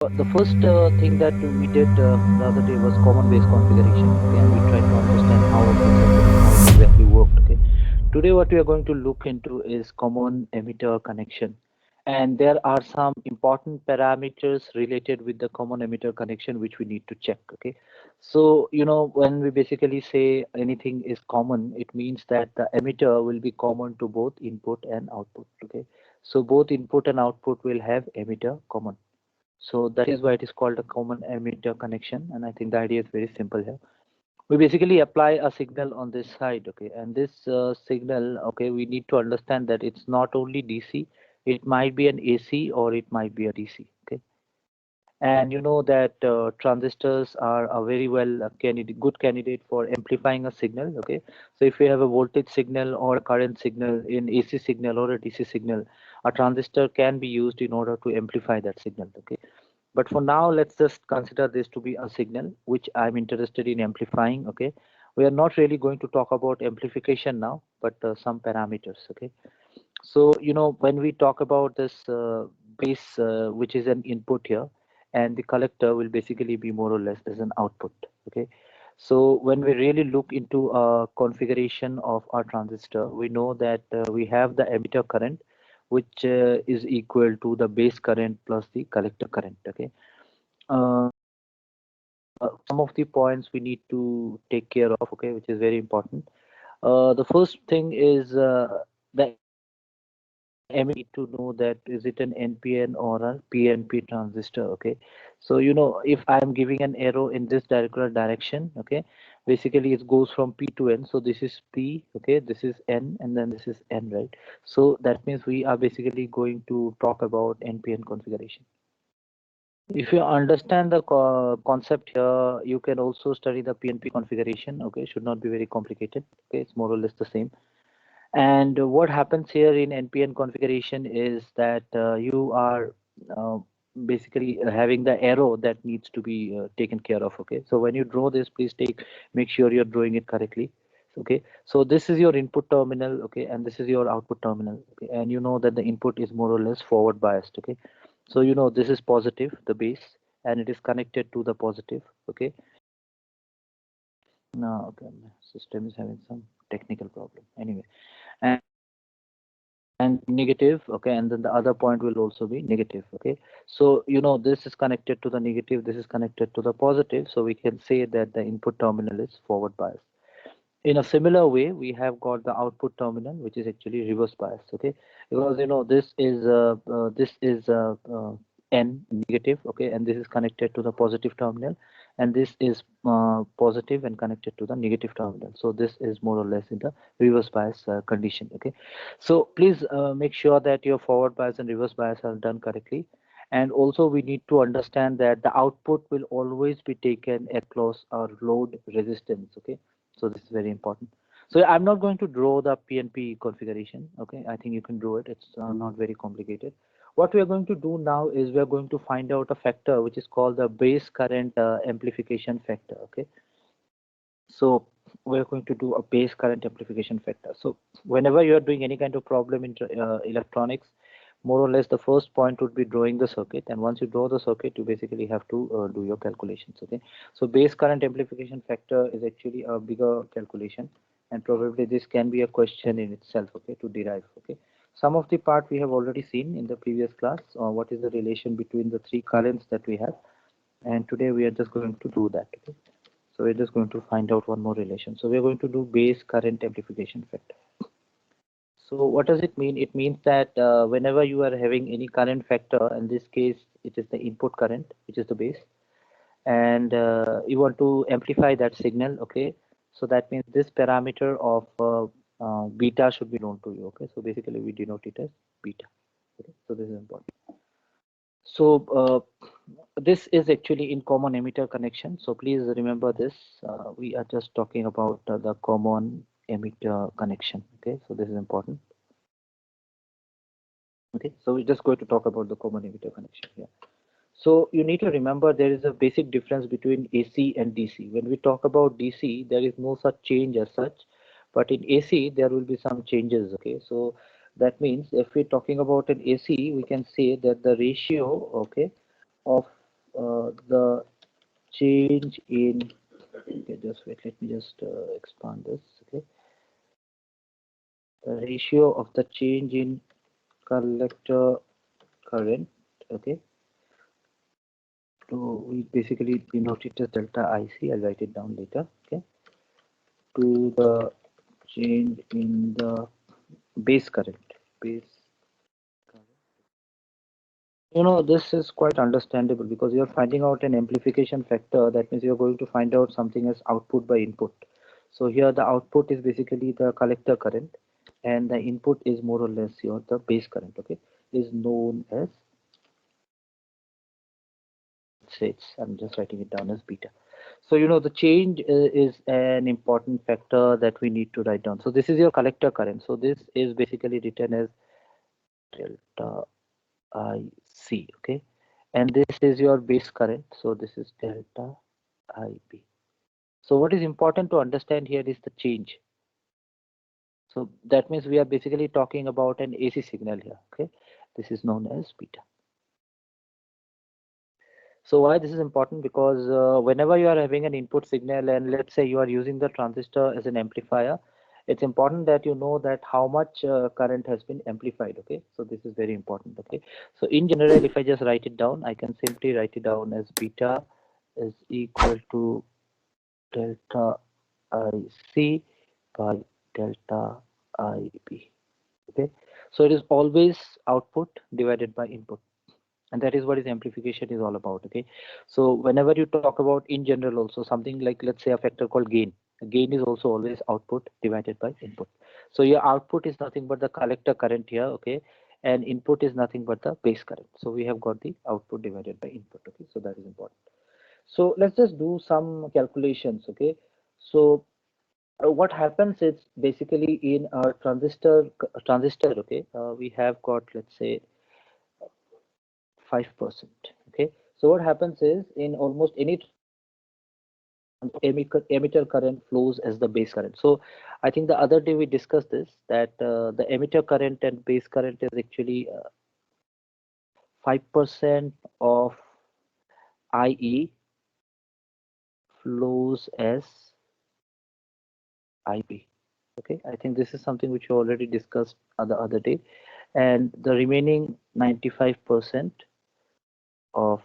The first thing that we did the other day was common base configuration. Okay, and we tried to understand how it was happening, how it exactly worked. Okay, today what we are going to look into is common emitter connection, and there are some important parameters related with the common emitter connection which we need to check. Okay, so when we basically say anything is common, it means that the emitter will be common to both input and output. Okay, so both input and output will have emitter common, so that is why it is called a common emitter connection. And I think the idea is very simple here. We basically apply a signal on this side, okay, and this signal, okay, we need to understand that it's not only DC, it might be an AC or it might be a DC, okay. And you know that transistors are a very good candidate for amplifying a signal, okay. So if you have a voltage signal or a current signal in AC signal or a DC signal, a transistor can be used in order to amplify that signal, okay. But for now, let's just consider this to be a signal which I'm interested in amplifying. Okay, we are not really going to talk about amplification now, but some parameters. Okay, so when we talk about this base, which is an input here, and the collector will basically be more or less as an output. Okay, so when we really look into a configuration of our transistor, we know that we have the emitter current, which is equal to the base current plus the collector current. Okay, uh, some of the points we need to take care of, okay, which is very important. The first thing is the emitter need to know that is it an NPN or a PNP transistor, okay. So if I'm giving an arrow in this particular direction, okay, basically it goes from P to N. So this is P, okay, this is N, and then this is N, right? So that means we are basically going to talk about NPN configuration. If you understand the concept here, you can also study the PNP configuration. Okay, should not be very complicated. Okay, it's more or less the same. And what happens here in NPN configuration is that you are uh, basically having the arrow that needs to be taken care of. Okay, so when you draw this, please make sure you're drawing it correctly. Okay, so this is your input terminal. Okay, and this is your output terminal. Okay, and you know that the input is more or less forward biased. Okay, so this is positive, the base, and it is connected to the positive. Okay, no, okay, my system is having some technical problem. Anyway, and negative, okay, and then the other point will also be negative. Okay, so this is connected to the negative, this is connected to the positive, so we can say that the input terminal is forward bias. In a similar way, we have got the output terminal, which is actually reverse bias. Okay, because this is n negative, okay, and this is connected to the positive terminal, and this is positive and connected to the negative terminal. So this is more or less in the reverse bias condition. Okay, so please make sure that your forward bias and reverse bias are done correctly. And also we need to understand that the output will always be taken across our load resistance. Okay, so this is very important. So I'm not going to draw the PNP configuration. Okay, I think you can draw it. It's not very complicated. What we are going to do now is we are going to find out a factor which is called the base current amplification factor. Okay, so we're going to do a base current amplification factor. So whenever you are doing any kind of problem in electronics, more or less the first point would be drawing the circuit, and once you draw the circuit, you basically have to do your calculations. Okay, so base current amplification factor is actually a bigger calculation, and probably this can be a question in itself, okay, to derive. Okay, some of the part we have already seen in the previous class, what is the relation between the three currents that we have, and today we are just going to do that. Okay, so we're just going to find out one more relation. So we're going to do base current amplification factor. So what does it mean? It means that whenever you are having any current factor, in this case, it is the input current, which is the base, and you want to amplify that signal, okay? So that means this parameter of beta should be known to you, okay? So basically we denote it as beta, okay? So this is important. So this is actually in common emitter connection. So please remember this. We are just talking about the common emitter connection. Okay, so this is important. Okay, so we're just going to talk about the common emitter connection here. So you need to remember there is a basic difference between AC and DC. When we talk about DC, there is no such change as such, but in AC there will be some changes. Okay, so that means if we're talking about an AC, we can say that the ratio, okay, of change in, okay, just wait, let me just expand this. Okay, the ratio of the change in collector current, okay, so we basically denote it as delta IC. I'll write it down later. Okay, to the change in the base current. This is quite understandable because you're finding out an amplification factor. That means you're going to find out something as output by input. So here the output is basically the collector current, and the input is more or less the base current. Okay, is known as, I'm just writing it down as beta. So the change is an important factor that we need to write down. So this is your collector current. So this is basically written as delta IC. Okay, and this is your base current. So this is delta IB. So what is important to understand here is the change. So that means we are basically talking about an AC signal here. Okay, this is known as beta. So why this is important? Because whenever you are having an input signal, and let's say you are using the transistor as an amplifier, it's important that you know that how much current has been amplified. Okay, so this is very important. Okay, so in general, if I just write it down, I can simply write it down as beta is equal to delta IC by delta IB. Okay, so it is always output divided by input, and that is what is amplification is all about. Okay, so whenever you talk about in general also something like, let's say, a factor called gain, gain is also always output divided by input. So your output is nothing but the collector current here. Okay, and input is nothing but the base current. So we have got the output divided by input. Okay, so that is important. So let's just do some calculations. Okay, so what happens is basically in our transistor, okay, we have got, let's say, 5%. Okay, so what happens is in almost any emitter current flows as the base current. So I think the other day we discussed this, that the emitter current and base current is actually 5% of IE flows as IB. Okay, I think this is something which we already discussed the other day, and the remaining 95% of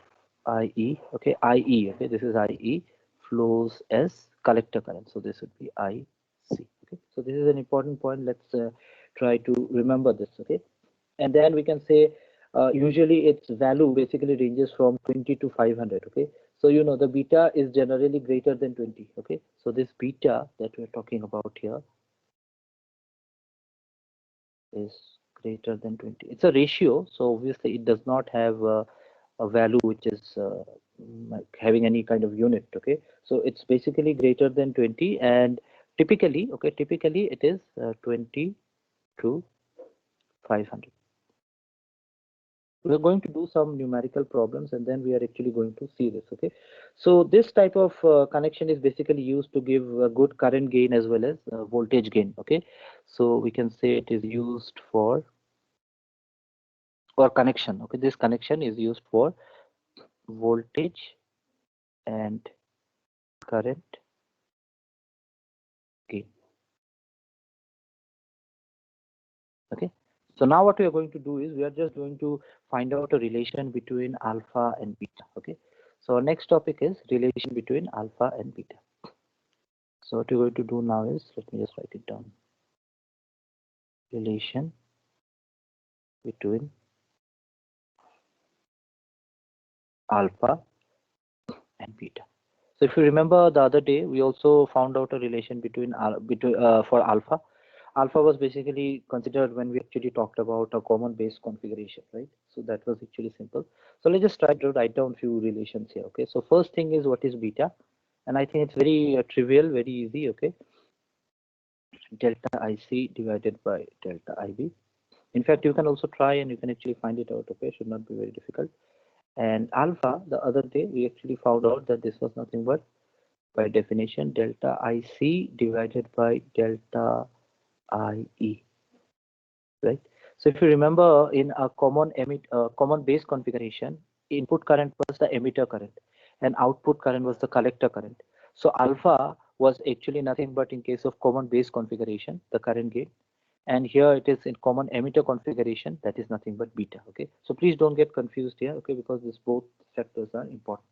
IE, okay, IE, okay, this is IE, flows as collector current. So this would be IC. Okay, so this is an important point. Let's try to remember this. Okay, and then we can say usually its value basically ranges from 20 to 500. Okay, so the beta is generally greater than 20. Okay, so this beta that we're talking about here is greater than 20. It's a ratio, so obviously it does not have a value which is like having any kind of unit. Okay, so it's basically greater than 20, and typically, okay, typically it is 20 to 500. We're going to do some numerical problems, and then we are actually going to see this. Okay, so this type of connection is basically used to give a good current gain as well as voltage gain. Okay, so we can say it is used for, or connection. Okay, this connection is used for voltage and current gain. Okay, so now what we are going to do is we are just going to find out a relation between alpha and beta. Okay, so our next topic is relation between alpha and beta. So what we're going to do now is, let me just write it down, relation between alpha and beta. So if you remember the other day, we also found out a relation between for alpha. Alpha was basically considered when we actually talked about a common base configuration, right? So that was actually simple. So let's just try to write down few relations here. Okay, so first thing is what is beta, and I think it's very trivial, very easy. Okay, delta IC divided by delta IB. In fact, you can also try and you can actually find it out. Okay, should not be very difficult. And alpha, the other day we actually found out that this was nothing but, by definition, delta IC divided by delta IE, right? So if you remember, in a common base configuration, input current was the emitter current, and output current was the collector current. So alpha was actually nothing but, in case of common base configuration, the current gate, and here it is in common emitter configuration, that is nothing but beta. Okay, so please don't get confused here, okay, because this both factors are important.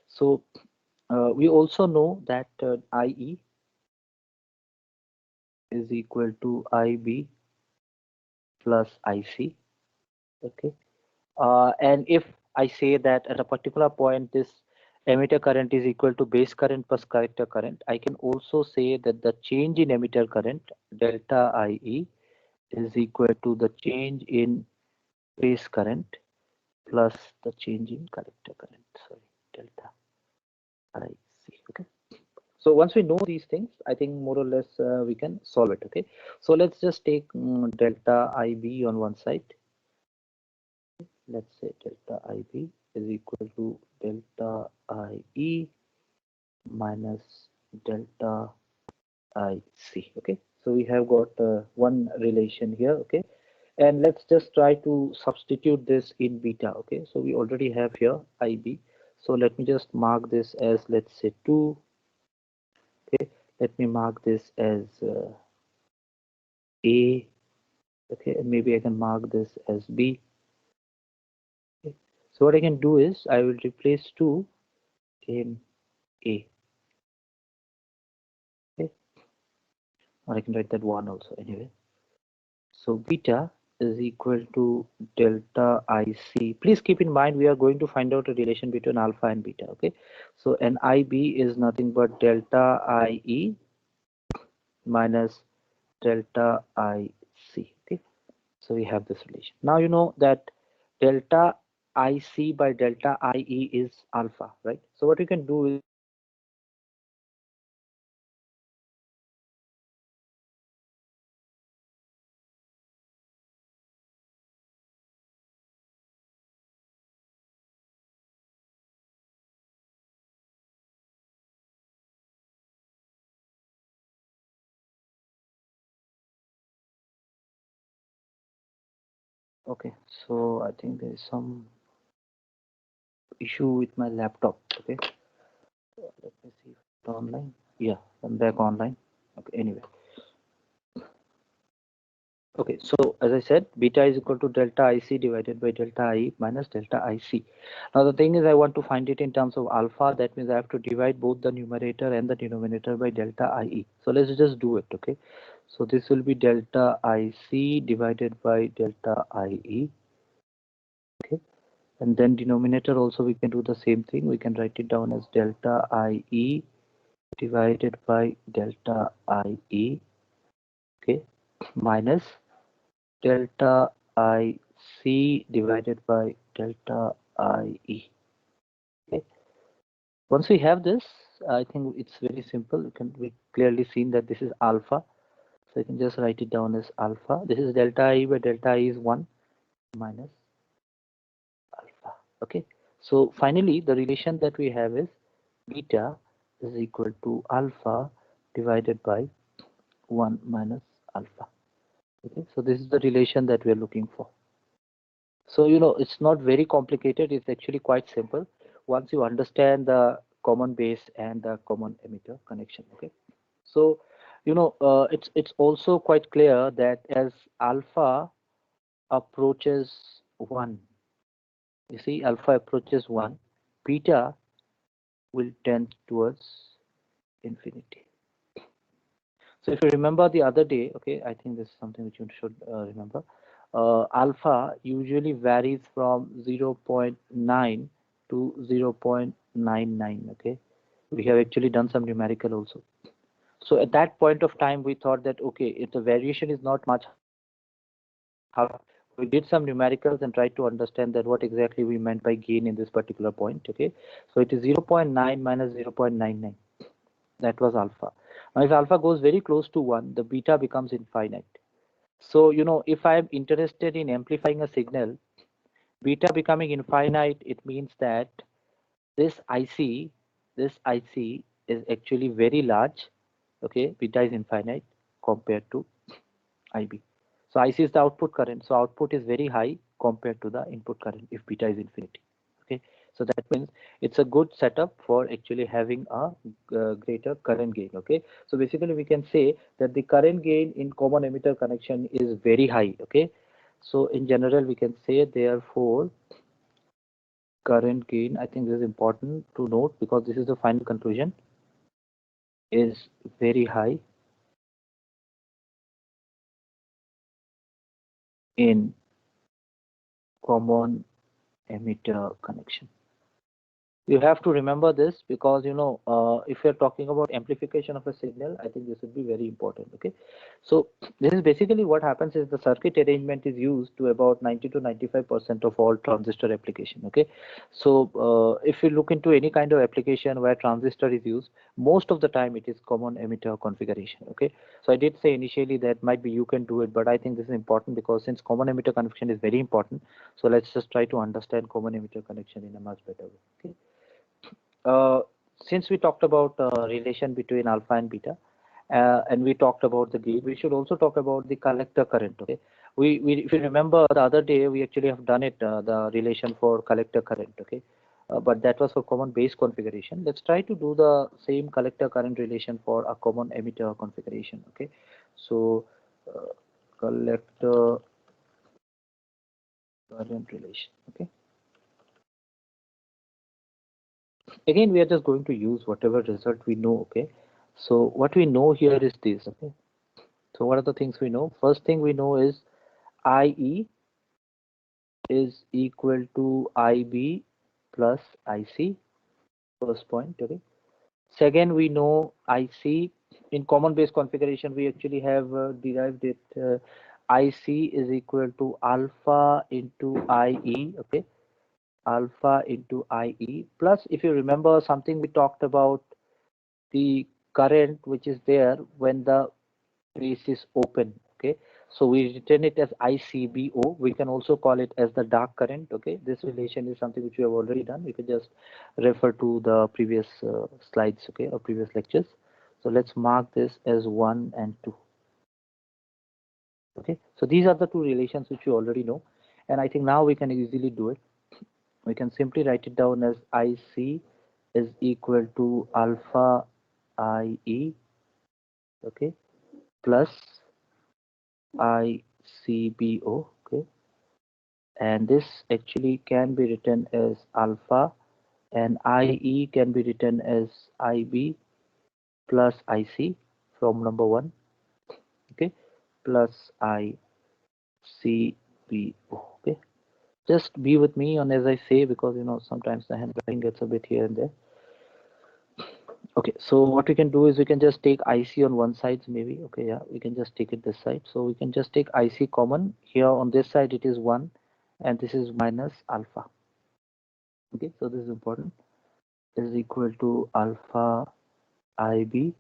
So we also know that IE is equal to IB plus IC. Okay, and if I say that at a particular point this emitter current is equal to base current plus collector current, I can also say that the change in emitter current delta IE is equal to the change in base current plus the change in collector current. Sorry, delta IC. Okay. So once we know these things, I think more or less we can solve it. Okay. So let's just take delta IB on one side. Let's say delta IB is equal to delta IE minus delta IC. Okay. So we have got one relation here. Okay. And let's just try to substitute this in beta. Okay. So we already have here IB. So let me just mark this as, let's say, 2. Okay. Let me mark this as A. Okay. And maybe I can mark this as B. Okay. So what I can do is I will replace 2 in A. Okay. Or I can write that 1 also anyway. So beta is equal to delta IC. Please keep in mind we are going to find out a relation between alpha and beta. Okay. So an IB is nothing but delta IE minus delta IC. Okay. So we have this relation. Now you know that delta IC by delta IE is alpha, right? So what you can do is okay. So I think there is some issue with my laptop. Okay. Let me see if it's online. Yeah, I'm back online. Okay, anyway. Okay, so as I said, beta is equal to delta IC divided by delta IE minus delta IC. Now the thing is I want to find it in terms of alpha. That means I have to divide both the numerator and the denominator by delta IE. So let's just do it, okay? So this will be delta IC divided by delta IE, okay? And then denominator also we can do the same thing. We can write it down as delta IE divided by delta IE, okay, minus delta IC divided by delta IE. Okay. Once we have this, I think it's very simple. We clearly seen that this is alpha. So you can just write it down as alpha. This is delta I where delta I is 1 minus alpha. Okay. So finally, the relation that we have is beta is equal to alpha divided by 1 minus alpha. Okay. So this is the relation that we are looking for. So, you know, it's not very complicated. It's actually quite simple once you understand the common base and the common emitter connection. Okay. So, you know, it's also quite clear that as alpha approaches 1, you see, alpha approaches 1, beta will tend towards infinity. So if you remember the other day, okay, I think this is something which you should remember. Alpha usually varies from 0.9 to 0.99. Okay, we have actually done some numerical also. So at that point of time, we thought that okay, if the variation is not much, how we did some numericals and tried to understand that what exactly we meant by gain in this particular point. Okay, so it is 0.9 minus 0.99. That was alpha. Now, if alpha goes very close to 1, the beta becomes infinite. So, you know, if I am interested in amplifying a signal, beta becoming infinite, it means that this IC, this IC is actually very large. Okay, beta is infinite compared to IB. So IC is the output current. So output is very high compared to the input current if beta is infinity. Okay, So that means it's a good setup for actually having a greater current gain. Okay, so basically we can say that the current gain in common emitter connection is very high. Okay, so in general we can say therefore current gain, I think this is important to note because this is the final conclusion, is very high in common emitter connection. You have to remember this because if you're talking about amplification of a signal, I think this would be very important. Okay, so this is basically what happens is the circuit arrangement is used to about 90 to 95% of all transistor application. Okay, so if you look into any kind of application where transistor is used, most of the time it is common emitter configuration. Okay, so I did say initially that might be you can do it, but I think this is important because since common emitter connection is very important, so let's just try to understand common emitter connection in a much better way. Okay, uh, since we talked about relation between alpha and beta, and we talked about the gain, we should also talk about the collector current. Okay, if you remember the other day, we actually have done it, the relation for collector current. Okay, but that was for common base configuration. Let's try to do the same collector current relation for a common emitter configuration. Okay, so collector current relation. Okay, again we are just going to use whatever result we know. Okay, so what we know here is this. Okay, so what are the things we know? First thing we know is IE is equal to IB plus IC. First point. Okay, second we know IC in common base configuration we actually have derived it, IC is equal to alpha into IE. Okay, alpha into IE plus, if you remember something we talked about, the current which is there when the base is open. Okay, so we written it as ICBO. We can also call it as the dark current. Okay, this relation is something which we have already done. You can just refer to the previous slides, okay, or previous lectures. So let's mark this as 1 and 2. Okay, so these are the two relations which you already know, and I think now we can easily do it. We can simply write it down as IC is equal to alpha IE, okay, plus ICBO. Okay, and this actually can be written as alpha, and IE can be written as IB plus IC from number 1. Okay, plus ICBO. Okay, just be with me on as I say, because sometimes the handwriting gets a bit here and there. Okay, so what we can do is we can just take IC on one side, maybe. Okay, yeah, we can just take it this side. So we can just take IC common. Here on this side it is 1 and this is minus alpha. Okay, so this is important, is equal to alpha IB,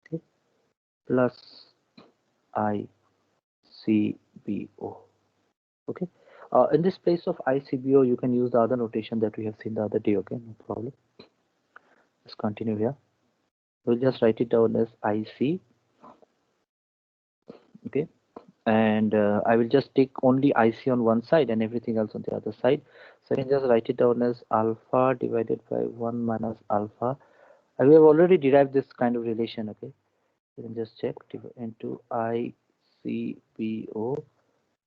okay, plus ICBO. Okay, in this place of ICBO you can use the other notation that we have seen the other day. Okay, no problem. Let's continue here. We'll just write it down as IC. Okay, and I will just take only IC on one side and everything else on the other side. So I can just write it down as alpha divided by 1 minus alpha. And we have already derived this kind of relation. Okay, you can just check into ICBO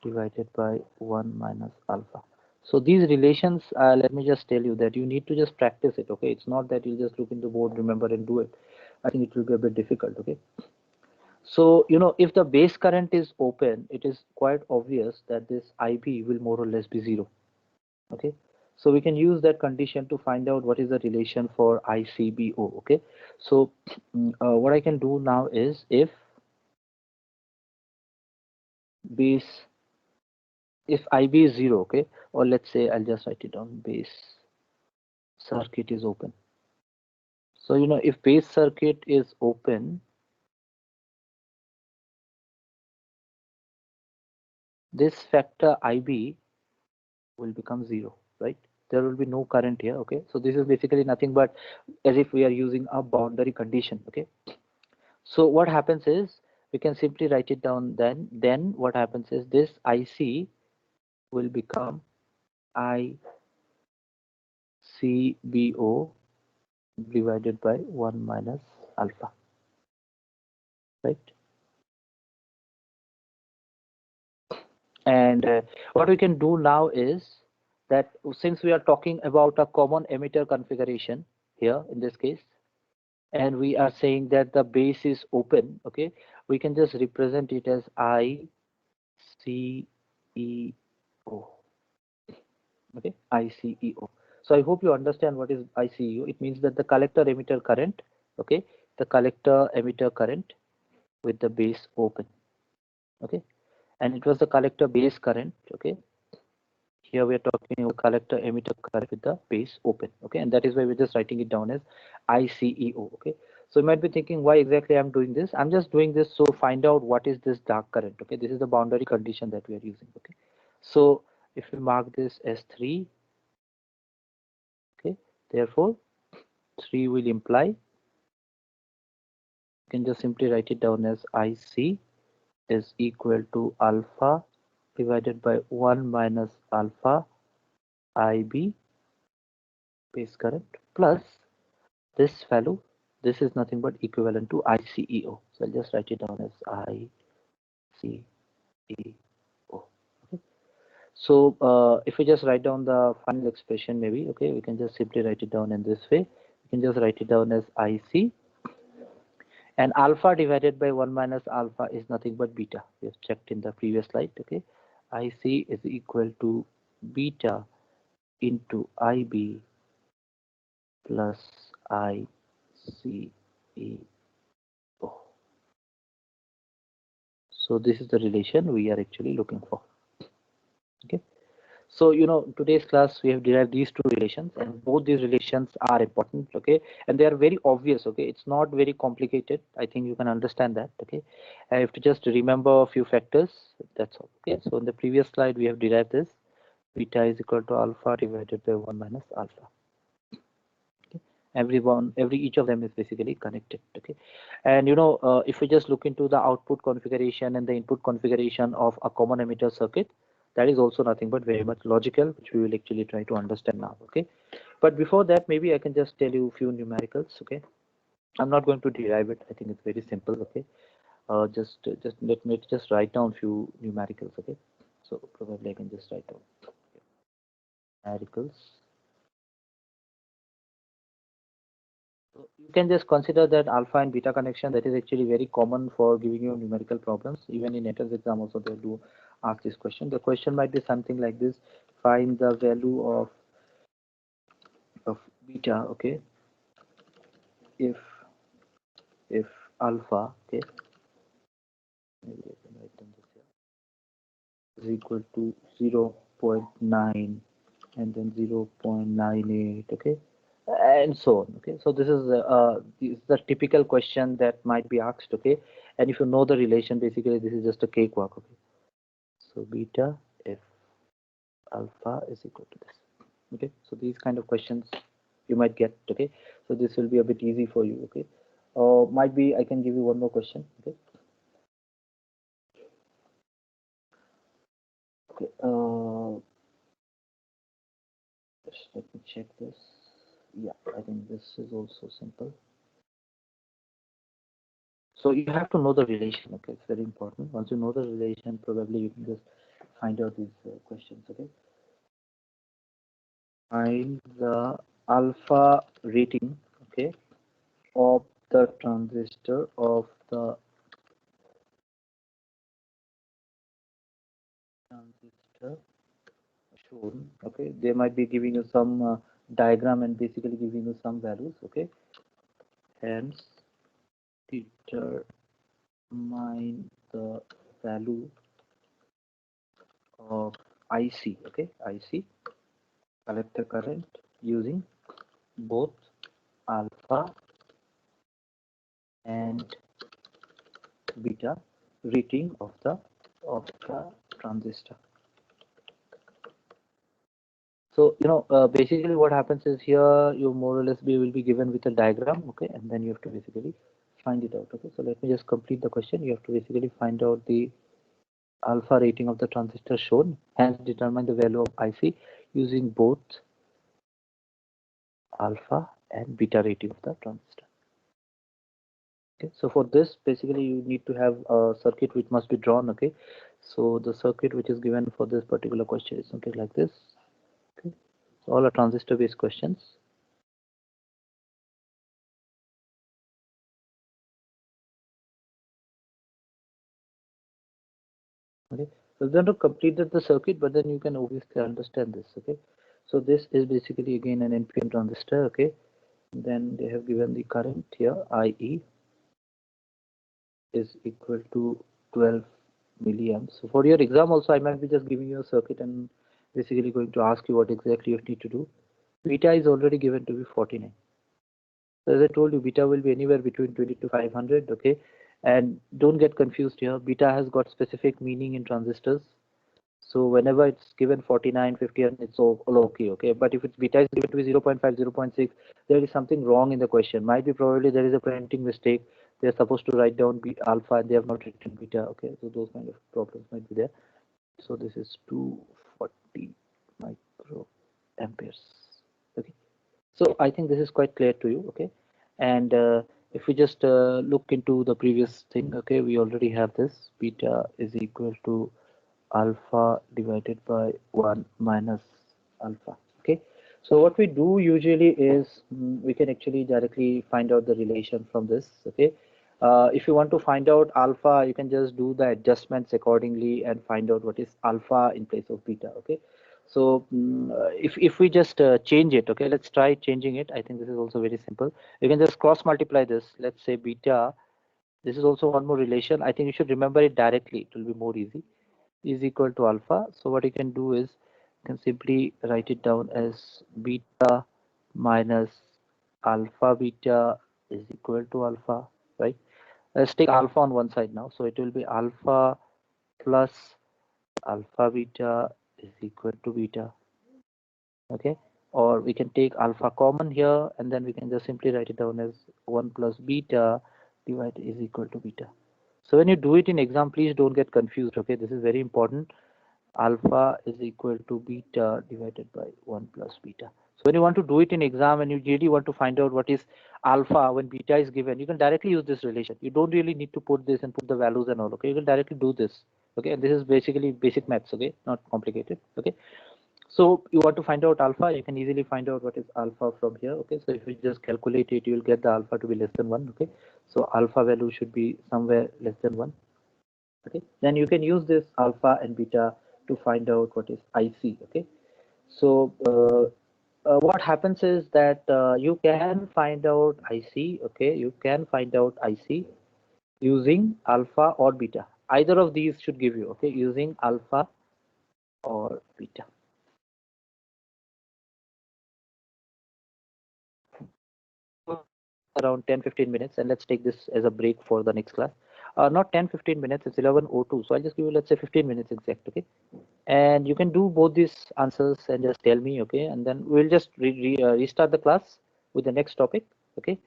divided by 1 minus alpha. So these relations, let me just tell you that you need to just practice it. Okay, it's not that you just look in the board, remember and do it. I think it will be a bit difficult. Okay, so if the base current is open, it is quite obvious that this IB will more or less be 0. Okay, so we can use that condition to find out what is the relation for ICBO. Okay, so what I can do now is, if base, if IB is 0, okay, or let's say I'll just write it down, base circuit is open. So if base circuit is open, this factor IB will become 0, right? There will be no current here. Okay, so this is basically nothing but as if we are using a boundary condition. Okay, so what happens is we can simply write it down. Then what happens is this IC will become IB CBO divided by 1 minus alpha, right? And what we can do now is that since we are talking about a common emitter configuration here in this case, and we are saying that the base is open, okay, we can just represent it as ICEO, okay, ICEO. So I hope you understand what is ICEO. It means that the collector emitter current, okay, the collector emitter current with the base open, okay, and it was the collector base current, okay. Here we are talking about collector emitter current with the base open, okay, and that is why we're just writing it down as ICEO, okay. So you might be thinking why exactly I'm doing this. I'm just doing this so find out what is this dark current, okay. This is the boundary condition that we are using, okay. So if we mark this as 3, okay, therefore 3 will imply, you can just simply write it down as IC is equal to alpha divided by 1 minus alpha IB base current plus this value. This is nothing but equivalent to ICEO. So I'll just write it down as ICEO. Okay. So if we just write down the final expression, maybe, okay, we can just simply write it down in this way. We can just write it down as IC, and alpha divided by 1 minus alpha is nothing but beta. We have checked in the previous slide, okay. IC is equal to beta into IB plus ICEO. So this is the relation we are actually looking for, okay. So today's class we have derived these two relations, and both these relations are important, okay, and they are very obvious, okay. It's not very complicated. I think you can understand that, okay. I have to just remember a few factors, that's all, okay. So in the previous slide we have derived this beta is equal to alpha divided by 1 minus alpha. Each of them is basically connected, okay. And if we just look into the output configuration and the input configuration of a common emitter circuit, that is also nothing but very much logical, which we will actually try to understand now, okay. But before that, maybe I can just tell you a few numericals, okay. I'm not going to derive it. I think it's very simple, okay. Just let me just write down a few numericals, okay. So probably I can just write down numericals. So you can just consider that alpha and beta connection, that is actually very common for giving you numerical problems. Even in entrance exam also they do ask this question. The question might be something like this: find the value of beta, okay, if alpha, okay, maybe I can write down this here, is equal to 0.9 and then 0.98, okay, and so on, okay. So this is the typical question that might be asked, okay. And if you know the relation, basically this is just a cakewalk, okay. So beta if alpha is equal to this, okay. So these kind of questions you might get, okay. So this will be a bit easy for you, okay. Might be I can give you one more question, okay. Okay, just let me check this. Yeah, I think this is also simple. So you have to know the relation, okay. It's very important. Once you know the relation, probably you can just find out these questions, okay. Find the alpha rating, okay, of the transistor shown, okay. They might be giving you some diagram and basically giving you some values, okay. Hence determine the value of IC, okay, IC collector current using both alpha and beta rating of the transistor. So basically what happens is here you more or less will be given with a diagram, okay, and then you have to basically find it out, okay. So let me just complete the question. You have to basically find out the alpha rating of the transistor shown, hence determine the value of IC using both alpha and beta rating of the transistor. Okay, so for this basically you need to have a circuit which must be drawn. Okay, so the circuit which is given for this particular question is something like this. Okay, so all are transistor based questions. Okay, so then to complete the circuit, but then you can obviously understand this. Okay, so this is basically again an NPN transistor. Okay, then they have given the current here, IE is equal to 12 milliamps. So for your exam also I might be just giving you a circuit and basically going to ask you what exactly you need to do. Beta is already given to be 49. So as I told you, beta will be anywhere between 20 to 500. Okay, and don't get confused here, beta has got specific meaning in transistors. So whenever it's given 49, 50, and it's all okay, okay. But if it's beta is given to be 0.5, 0.6, there is something wrong in the question. Might be probably there is a printing mistake. They're supposed to write down alpha and they have not written beta. Okay, so those kind of problems might be there. So this is 240 micro amperes. Okay, so I think this is quite clear to you. Okay, and if we just look into the previous thing, okay, we already have this beta is equal to alpha divided by 1 minus alpha. Okay, so what we do usually is we can actually directly find out the relation from this. Okay, if you want to find out alpha, you can just do the adjustments accordingly and find out what is alpha in place of beta. Okay, so if we just change it, okay, let's try changing it. I think this is also very simple. You can just cross multiply this. Let's say beta, this is also one more relation. I think you should remember it directly, it will be more easy, is equal to alpha. So what you can do is you can simply write it down as beta minus alpha beta is equal to alpha, right? Let's take alpha on one side now. So it will be alpha plus alpha beta is equal to beta. Okay, or we can take alpha common here and then we can just simply write it down as 1 plus beta divided is equal to beta. So when you do it in exam, please don't get confused. Okay, this is very important. Alpha is equal to beta divided by 1 plus beta. So when you want to do it in exam and you really want to find out what is alpha when beta is given, you can directly use this relation. You don't really need to put this and put the values and all. Okay, you can directly do this. Okay, and this is basically basic maths. Okay, not complicated. Okay, so you want to find out alpha, you can easily find out what is alpha from here. Okay, so if you just calculate it, you will get the alpha to be less than 1. Okay, so alpha value should be somewhere less than 1. Okay, then you can use this alpha and beta to find out what is IC. Okay, so what happens is that you can find out IC. Okay, you can find out IC using alpha or beta. Either of these should give you. Okay, using alpha or beta. Around 10-15 minutes, and let's take this as a break for the next class. Not 10-15 minutes, it's 11:02, so I'll just give you, let's say, 15 minutes exact. Okay, and you can do both these answers and just tell me. Okay, and then we'll just restart the class with the next topic. Okay,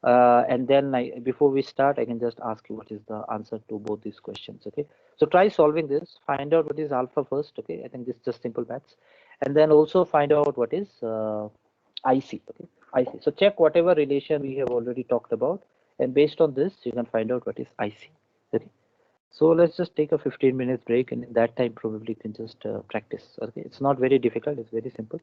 and then before we start, I can just ask you what is the answer to both these questions. Okay, so try solving this, find out what is alpha first. Okay, I think this is just simple maths, and then also find out what is IC. Okay, IC. So check whatever relation we have already talked about, and based on this, you can find out what is IC. Okay. So let's just take a 15 minutes break, and in that time probably you can just practice. Okay, it's not very difficult, it's very simple.